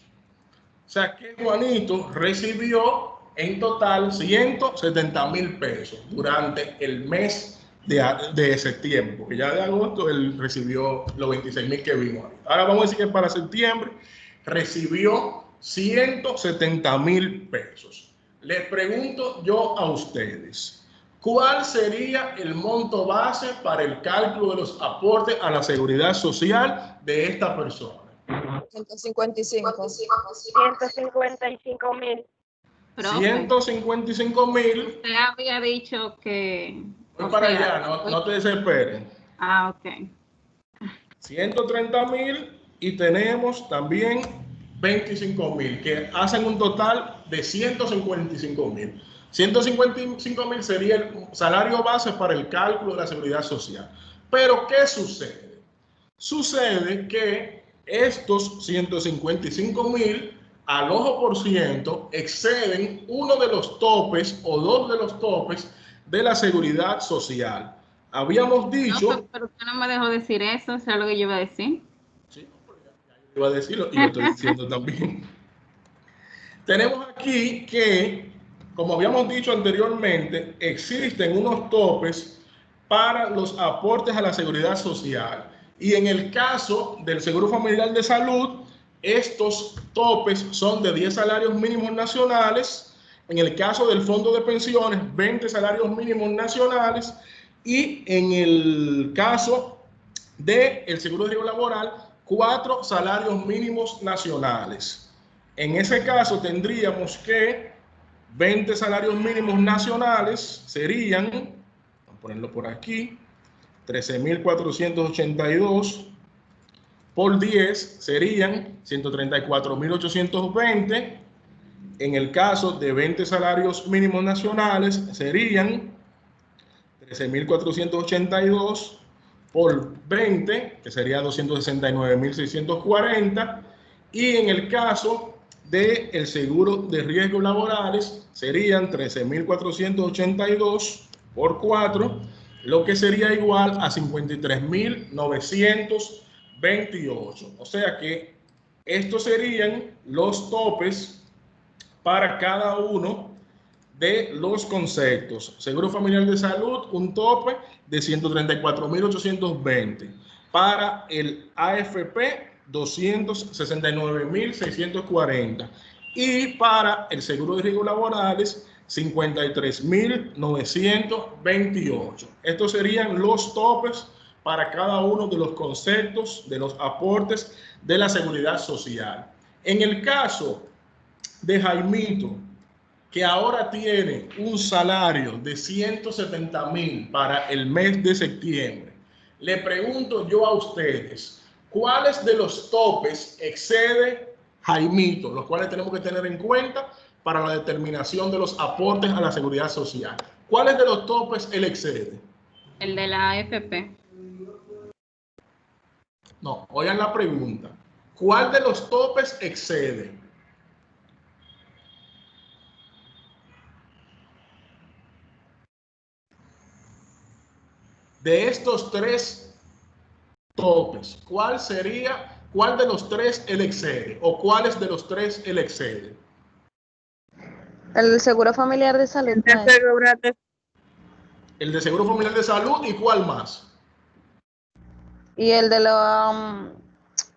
O sea que Juanito recibió en total 170,000 pesos durante el mes de septiembre, porque ya de agosto él recibió los 26,000 que vimos ahí. Ahora vamos a decir que para septiembre recibió 170,000 pesos. Les pregunto yo a ustedes, ¿cuál sería el monto base para el cálculo de los aportes a la seguridad social de esta persona? 155. 155,000. 155,000. Usted había dicho que... Voy para allá, no te desesperes. Ah, ok. 130,000 y tenemos también 25,000, que hacen un total de 155,000. 155,000 sería el salario base para el cálculo de la seguridad social. Pero, ¿qué sucede? Sucede que estos 155,000 al ojo por ciento exceden uno de los topes o dos de los topes de la seguridad social. Habíamos dicho... No, pero usted no me dejó decir eso, ¿eso es lo que yo iba a decir? Sí, yo iba a decirlo y lo estoy diciendo también. Tenemos aquí que, como habíamos dicho anteriormente, existen unos topes para los aportes a la seguridad social. Y en el caso del Seguro Familiar de Salud, estos topes son de 10 salarios mínimos nacionales. En el caso del Fondo de Pensiones, 20 salarios mínimos nacionales. Y en el caso del Seguro de Riesgo Laboral, 4 salarios mínimos nacionales. En ese caso tendríamos que 20 salarios mínimos nacionales serían, vamos a ponerlo por aquí, 13,482 por 10 serían 134,820. En el caso de 20 salarios mínimos nacionales serían 13,482 por 20, que sería 269,640. Y en el caso del seguro de riesgos laborales serían 13,482 por 4, lo que sería igual a 53,928. O sea que Estos serían los topes para cada uno de los conceptos. Seguro familiar de salud, un tope de 134.820. Para el AFP, 269.640. Y para el seguro de riesgos laborales, 53.928. Estos serían los topes para cada uno de los conceptos, de los aportes de la seguridad social. En el caso de Jaimito, que ahora tiene un salario de 170.000 para el mes de septiembre, le pregunto yo a ustedes, ¿cuáles de los topes excede Jaimito, los cuales tenemos que tener en cuenta para la determinación de los aportes a la seguridad social? ¿Cuáles de los topes él excede? El de la AFP. No, oigan la pregunta. ¿Cuál de los topes excede? De estos tres topes, ¿cuál de los tres él excede? ¿O cuáles de los tres él excede? El seguro familiar de salud. El de seguro familiar de salud, ¿y cuál más? Y el de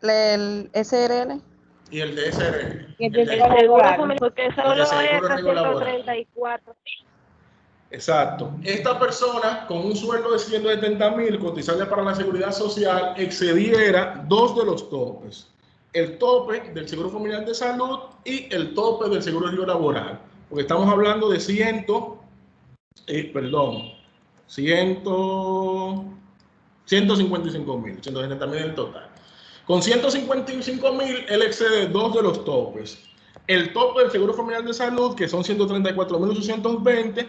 el SRL. Y el de SRL. Y el de seguro familiar, porque El de seguro de riesgo laboral. 134. Exacto. Esta persona con un sueldo de 170.000 cotizable para la seguridad social excediera dos de los topes. El tope del seguro familiar de salud y el tope del seguro de riesgo laboral. Porque estamos hablando de 155.000, 170.000 en total. Con 155.000, él excede dos de los topes. El tope del seguro familiar de salud, que son 134.820,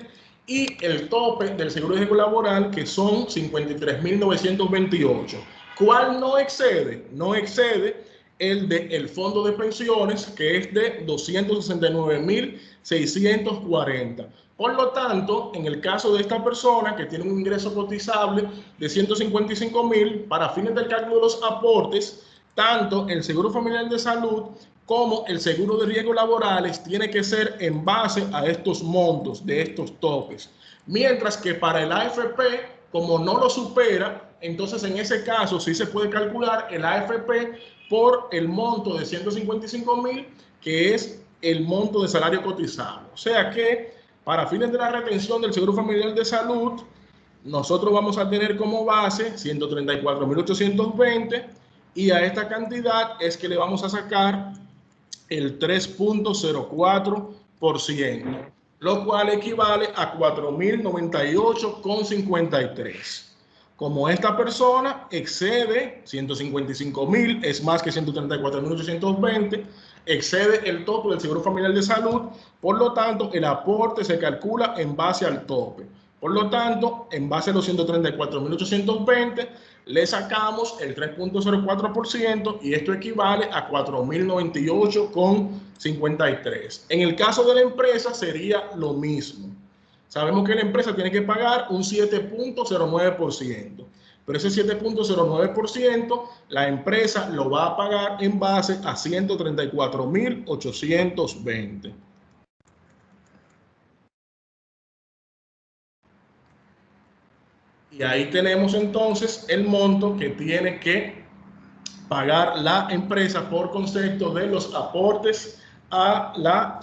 y el tope del seguro de riesgo laboral, que son 53.928. ¿Cuál no excede? No excede el del fondo de pensiones, que es de 269.640. Por lo tanto, en el caso de esta persona que tiene un ingreso cotizable de 155.000, para fines del cálculo de los aportes, tanto el seguro familiar de salud como el seguro de riesgos laborales tiene que ser en base a estos montos de estos topes. Mientras que para el AFP, como no lo supera, entonces en ese caso sí se puede calcular el AFP por el monto de 155.000, que es el monto de salario cotizado. O sea que para fines de la retención del seguro familiar de salud, nosotros vamos a tener como base 134.820, y a esta cantidad es que le vamos a sacar el 3.04%, lo cual equivale a 4.098,53. Como esta persona excede 155.000, es más que 134.820, excede el tope del seguro familiar de salud, por lo tanto, el aporte se calcula en base al tope. Por lo tanto, en base a los 134.820, le sacamos el 3.04% y esto equivale a 4.098,53. En el caso de la empresa sería lo mismo. Sabemos que la empresa tiene que pagar un 7.09%, pero ese 7.09% la empresa lo va a pagar en base a 134.820. Y ahí tenemos entonces el monto que tiene que pagar la empresa por concepto de los aportes al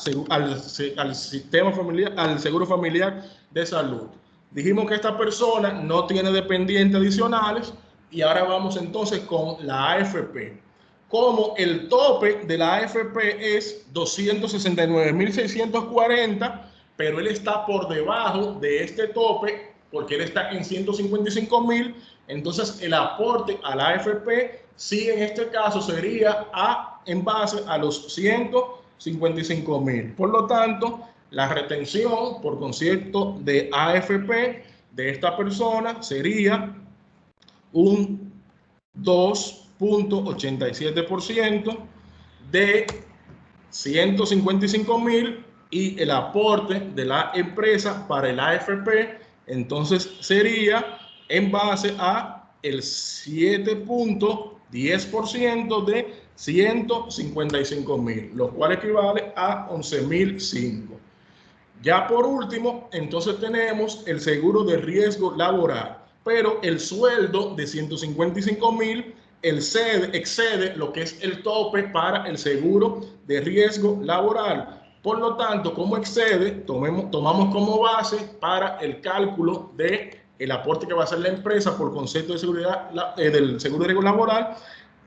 sistema familiar, al seguro familiar de salud. Dijimos que esta persona no tiene dependientes adicionales y ahora vamos entonces con la AFP. Como el tope de la AFP es 269.640, pero él está por debajo de este tope porque él está en 155.000, entonces el aporte a la AFP sí en este caso sería en base a los 155.000. Por lo tanto, la retención por concepto de AFP de esta persona sería un 2.87% de 155.000 y el aporte de la empresa para el AFP entonces sería en base a el 7.10% de 155.000, lo cual equivale a 11.005. Ya por último, entonces tenemos el seguro de riesgo laboral, pero el sueldo de 155.000 excede lo que es el tope para el seguro de riesgo laboral. Por lo tanto, como excede, tomamos como base para el cálculo del aporte que va a hacer la empresa por concepto de seguridad del seguro de riesgo laboral,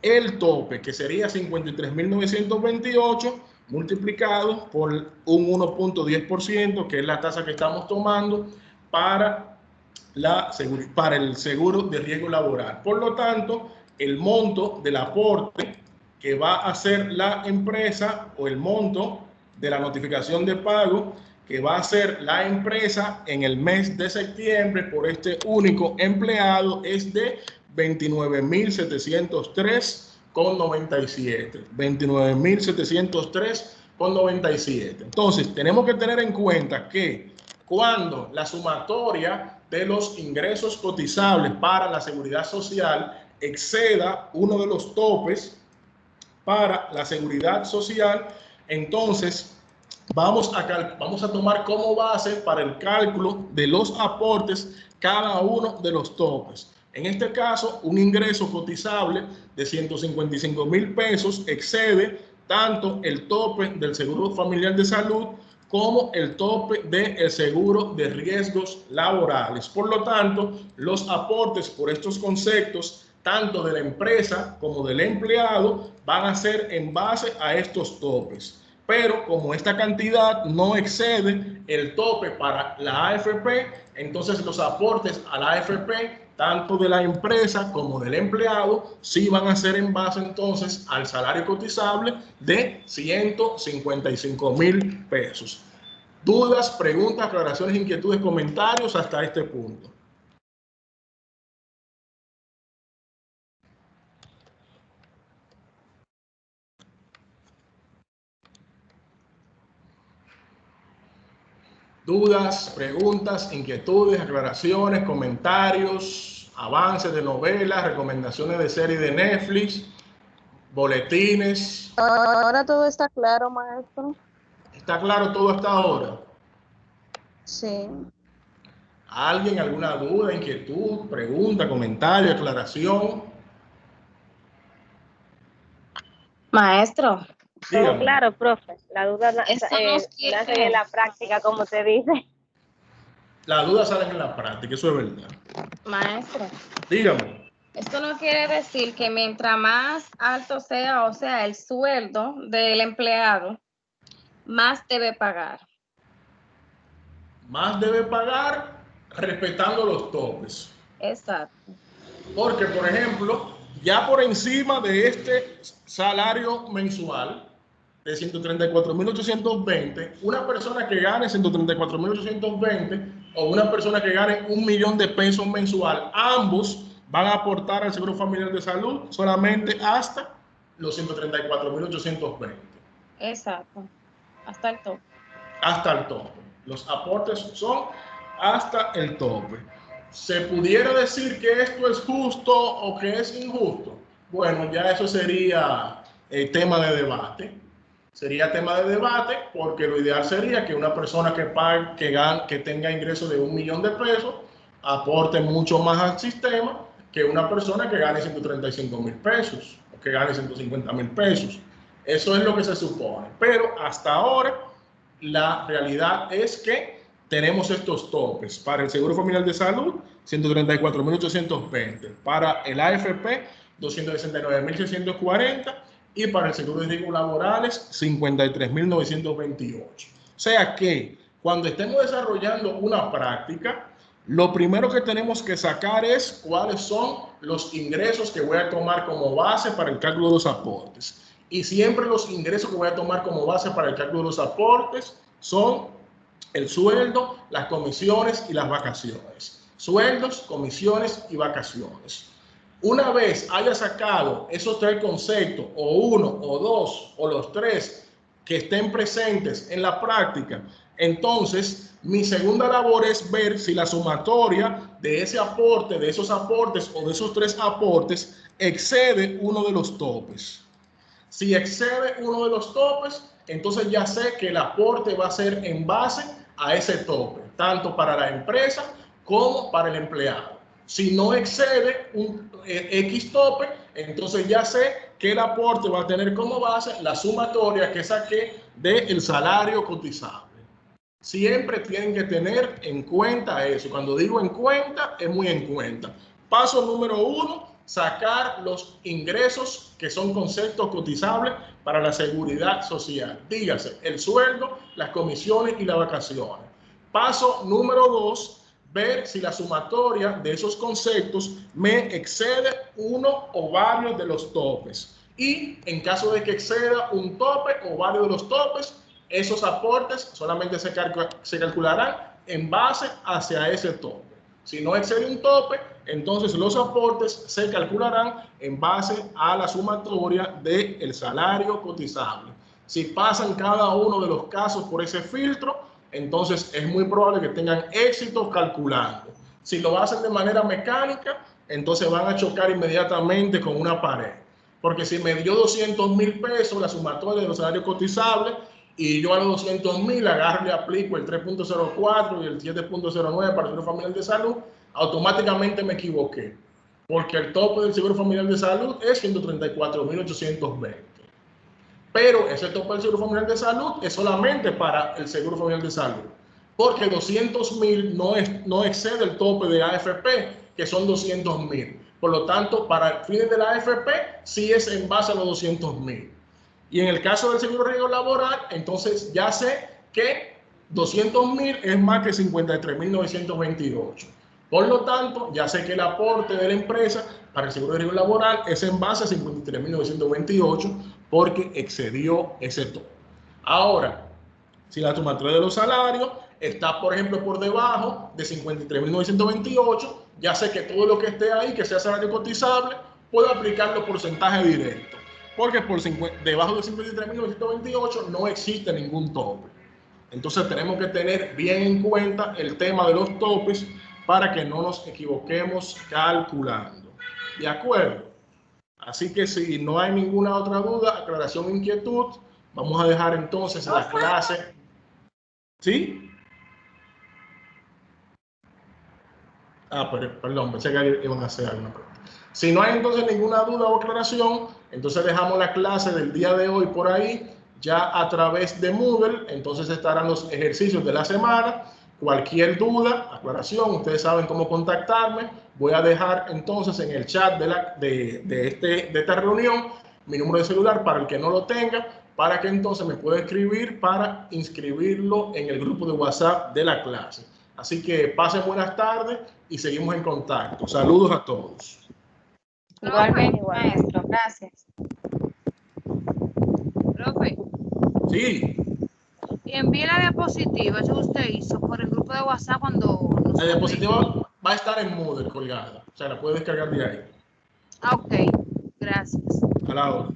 el tope, que sería 53.928 multiplicado por un 1.10%, que es la tasa que estamos tomando para el seguro de riesgo laboral. Por lo tanto, el monto del aporte que va a hacer la empresa, o el monto de la notificación de pago que va a hacer la empresa en el mes de septiembre por este único empleado, es de 29.703,97. 29.703,97. Entonces, tenemos que tener en cuenta que cuando la sumatoria de los ingresos cotizables para la seguridad social exceda uno de los topes para la seguridad social, entonces vamos a tomar como base para el cálculo de los aportes cada uno de los topes. En este caso, un ingreso cotizable de 155.000 pesos excede tanto el tope del seguro familiar de salud como el tope del seguro de riesgos laborales. Por lo tanto, los aportes por estos conceptos, tanto de la empresa como del empleado, van a ser en base a estos topes. Pero como esta cantidad no excede el tope para la AFP, entonces los aportes a la AFP, tanto de la empresa como del empleado, sí van a ser en base entonces al salario cotizable de 155.000 pesos. ¿Dudas, preguntas, aclaraciones, inquietudes, comentarios hasta este punto? Dudas, preguntas, inquietudes, aclaraciones, comentarios, avances de novelas, recomendaciones de series de Netflix, boletines. Ahora todo está claro, maestro. ¿Está claro todo hasta ahora? Sí. ¿Alguien, alguna duda, inquietud, pregunta, comentario, aclaración? Maestro. Dígame. Todo claro, profe. La duda nace en la práctica, como te dice. Las dudas salen en la práctica, eso es verdad. Maestro. Dígame. Esto no quiere decir que mientras más alto sea, o sea, el sueldo del empleado, más debe pagar. Más debe pagar respetando los topes. Exacto. Porque, por ejemplo, ya por encima de este salario mensual de 134.820, una persona que gane 134.820 o una persona que gane 1.000.000 de pesos mensual, ambos van a aportar al Seguro Familiar de Salud solamente hasta los 134.820. Exacto. Hasta el tope. Hasta el tope. Los aportes son hasta el tope. ¿Se pudiera decir que esto es justo o que es injusto? Bueno, ya eso sería tema de debate. Sería tema de debate porque lo ideal sería que una persona que tenga ingresos de 1.000.000 de pesos aporte mucho más al sistema que una persona que gane 135.000 pesos o que gane 150.000 pesos. Eso es lo que se supone. Pero hasta ahora la realidad es que tenemos estos topes. Para el Seguro Familiar de Salud, 134.820. Para el AFP, 269.640. Y para el Seguro de Riesgos Laborales, 53.928. O sea que cuando estemos desarrollando una práctica, lo primero que tenemos que sacar es cuáles son los ingresos que voy a tomar como base para el cálculo de los aportes. Y siempre los ingresos que voy a tomar como base para el cálculo de los aportes son el sueldo, las comisiones y las vacaciones. Sueldos, comisiones y vacaciones. Una vez haya sacado esos tres conceptos, o uno, o dos, o los tres que estén presentes en la práctica, entonces mi segunda labor es ver si la sumatoria de ese aporte, de esos aportes o de esos tres aportes excede uno de los topes. Si excede uno de los topes, entonces ya sé que el aporte va a ser en base a ese tope, tanto para la empresa como para el empleado. Si no excede un X tope, entonces ya sé que el aporte va a tener como base la sumatoria que saqué del salario cotizable. Siempre tienen que tener en cuenta eso. Cuando digo en cuenta, es muy en cuenta. Paso número 1, sacar los ingresos que son conceptos cotizables para la seguridad social. Dígase, el sueldo, las comisiones y las vacaciones. Paso número 2, ver si la sumatoria de esos conceptos me excede uno o varios de los topes. Y en caso de que exceda un tope o varios de los topes, esos aportes solamente se calcularán en base hacia ese tope. Si no excede un tope, entonces los aportes se calcularán en base a la sumatoria del salario cotizable. Si pasan cada uno de los casos por ese filtro, entonces es muy probable que tengan éxito calculando. Si lo hacen de manera mecánica, entonces van a chocar inmediatamente con una pared. Porque si me dio 200,000 pesos la sumatoria de los salarios cotizables, y yo a los 200,000 agarro y le aplico el 3.04 y el 7.09 para el seguro familiar de salud, automáticamente me equivoqué, porque el tope del seguro familiar de salud es 134.820. Pero ese tope del seguro familiar de salud es solamente para el seguro familiar de salud, porque 200,000 no excede el tope de AFP, que son 200,000. Por lo tanto, para fines de la AFP, sí es en base a los 200,000. Y en el caso del seguro de riesgo laboral, entonces ya sé que 200,000 es más que 53.928. Por lo tanto, ya sé que el aporte de la empresa para el seguro de riesgo laboral es en base a 53.928 porque excedió ese tope. Ahora, si la sumatoria de los salarios está, por ejemplo, por debajo de 53.928, ya sé que todo lo que esté ahí, que sea salario cotizable, puedo aplicar los porcentajes directos. Porque debajo de 53.928 no existe ningún tope. Entonces tenemos que tener bien en cuenta el tema de los topes para que no nos equivoquemos calculando. ¿De acuerdo? Así que si no hay ninguna otra duda, aclaración o inquietud, vamos a dejar entonces la clase. ¿Sí? Perdón, pensé que iban a hacer alguna pregunta. Si no hay entonces ninguna duda o aclaración, entonces dejamos la clase del día de hoy por ahí, ya a través de Moodle. Entonces estarán los ejercicios de la semana. Cualquier duda, aclaración, ustedes saben cómo contactarme. Voy a dejar entonces en el chat de esta reunión mi número de celular para el que no lo tenga, para que entonces me pueda escribir para inscribirlo en el grupo de WhatsApp de la clase. Así que pasen buenas tardes y seguimos en contacto. Saludos a todos. Igualmente, maestro, gracias. Profe. Sí. Y envíe la diapositiva, eso usted hizo por el grupo de WhatsApp cuando... La diapositiva va a estar en Moodle colgada. O sea, la puede descargar de ahí. Ah, ok. Gracias. A la hora.